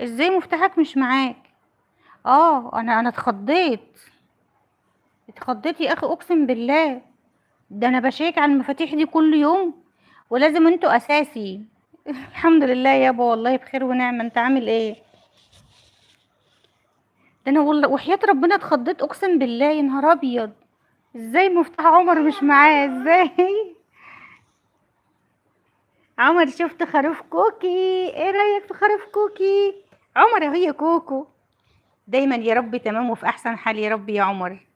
ازاي مفتاحك مش معاك؟ انا اتخضيت يا اخي، اقسم بالله. ده انا بشيك على المفاتيح دي كل يوم، ولازم انتوا اساسي. الحمد لله يابا، والله بخير ونعمة. انت عامل ايه؟ ده انا والله وحياة ربنا اتخضيت، اقسم بالله. يا نهار ابيض، ازاي مفتاح عمر مش معاه؟ ازاي؟ عمر شفت خروف كوكي؟ ايه رأيك في خروف كوكي؟ عمر هي كوكو. دايما يا رب تمام وفي احسن حال يا رب يا عمر.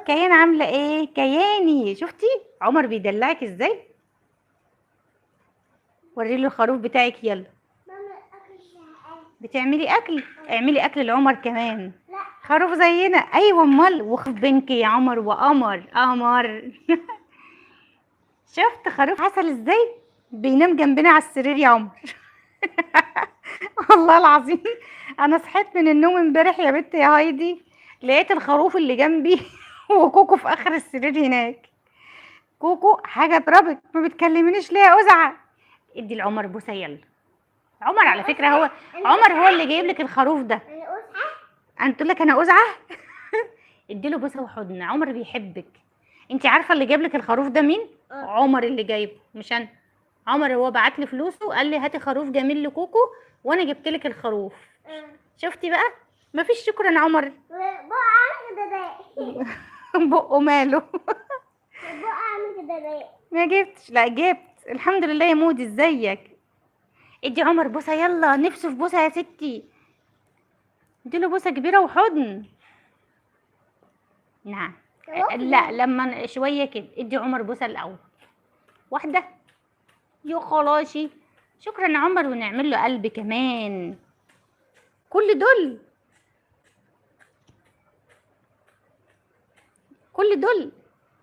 كيان عاملة ايه؟ كياني شفتي عمر بيدلعك ازاي؟ وريله الخروف بتاعك يلا. بتعملي اكل؟ اعملي اكل لعمر كمان. خروف زينا، ايوه امال. وخروف بنك يا عمر، وقمر. شفت خروف عسل ازاي؟ بينام جنبنا على السرير يا عمر. والله العظيم. انا صحيت من النوم امبارح يا بنت يا هايدي، لقيت الخروف اللي جنبي وكوكو في اخر السرير هناك. كوكو حاجه تربك، ما بتكلمنيش ليه يا أزعة؟ ادي لعمر بوسه يلا. عمر على فكره عمر هو اللي جايب لك الخروف ده. انا قلت لك انا أزعة. اديله بوسه وحضن، عمر بيحبك. انت عارفه اللي جايب لك الخروف ده مين؟ عمر اللي جايبه مش انا. عمر هو بعت لي فلوسه وقال لي هاتي خروف جميل لكوكو، وانا جبت لك الخروف. شفتي بقى؟ مفيش شكرا عمر. بقه ماله؟ ما جبتش، لا جبت الحمد لله يا مودي. ازيك؟ ادي عمر بوسه يلا، نفسه في بوسه يا ستي. اديله بوسه كبيره وحضن. نعم. لا لما شويه كده. ادي عمر بوسه الاول، واحده. يا خلاصي. شكرا عمر، ونعمل له قلب كمان. كل دول.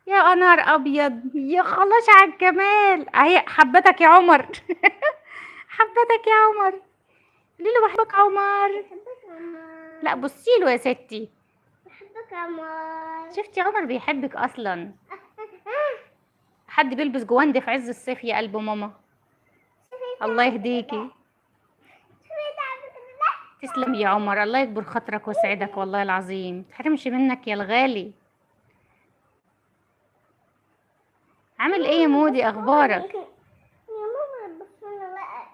يا نهار ابيض، يا خلاص على الجمال. اهي حبتك يا عمر. حبتك يا عمر. قولي له بحبك عمر. لا بصي له يا ستي. بحبك يا عمر. شفتي عمر بيحبك اصلا. حد بيلبس جواند في عز الصيف يا قلب ماما؟ الله يهديكي. تسلم يا عمر، الله يكبر خاطرك ويسعدك، والله العظيم تحرمش منك يا الغالي. عامل ايه يا مودي؟ اخبارك؟ يا ماما بس انا بقى.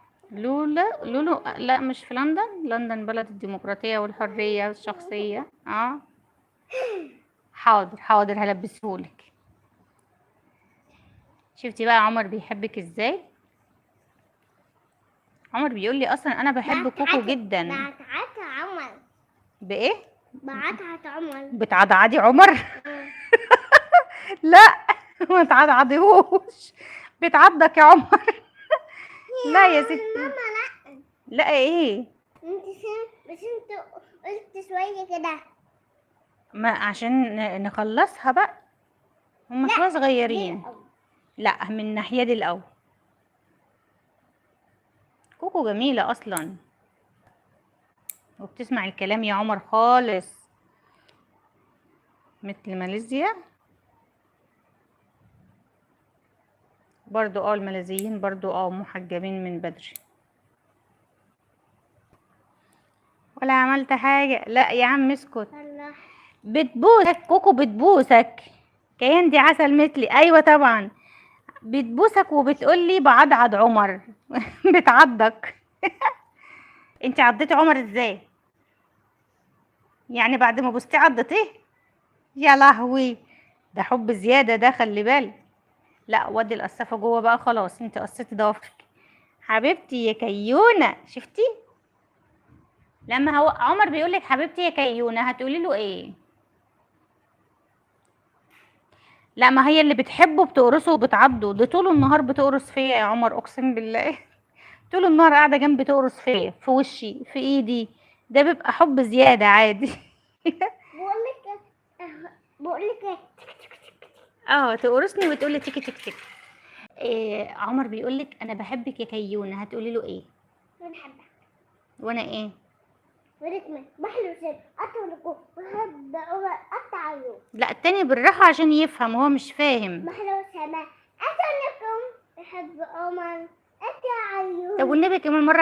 لولو لا مش في لندن. لندن بلد الديمقراطية والحرية والشخصية. حاضر حاضر هلبسهولك. شفتي بقى عمر بيحبك ازاي؟ عمر بيقول لي اصلا انا بحب كوكو جدا. بعتعت عمر. بايه؟ بعتعت عمر. بتعضعضي عمر؟ لا، ما تعضعضيهوش. بتعضك يا عمر. لا يا ستي. ماما لا. لا ايه؟ بس انت قلت شوية كده. ما عشان نخلصها بقى، هما شوية صغيرين. لا من الناحية دي الاول. كوكو جميلة اصلا، وبتسمع الكلام يا عمر خالص، مثل ماليزيا. برضو الماليزيين برضو محجبين من بدري. ولا عملت حاجة. لا يا عم اسكت. بتبوسك كوكو، بتبوسك. كيان دي عسل مثلي، ايوه طبعا. بتبوسك وبتقولي بعضعض عمر. بتعضك. انت عضيتي عمر ازاي؟ يعني بعد ما بوستي عضتيه؟ يا لهوي، ده حب زيادة ده، خلي بالك. لا ودي القصافة جوه بقى، خلاص انت قصيتي ضوافرك. حبيبتي يا كيونة، شفتي؟ لما هو عمر بيقولك حبيبتي يا كيونة هتقولي له ايه؟ لا ما هي اللي بتحبه بتقرصه وبتعضه. ده طول النهار بتقرص فيا يا عمر، اقسم بالله. طول النهار قاعده جنبي تقرص فيا، في وشي، في ايدي. ده بيبقى حب زياده عادي. بقولك تقرصني وتقولي تيكي تيك تيك. عمر بيقولك انا بحبك يا كيونه هتقولي له ايه؟ بنحبك. وانا ايه؟ وركمة بحلو سيد أطلقه وهب عمر أطعيه. لا التاني بالراحه عشان يفهم، هو مش فاهم. بحلو سما أطلقكم بحب عمر أطعيه. طب والنبي كمان مره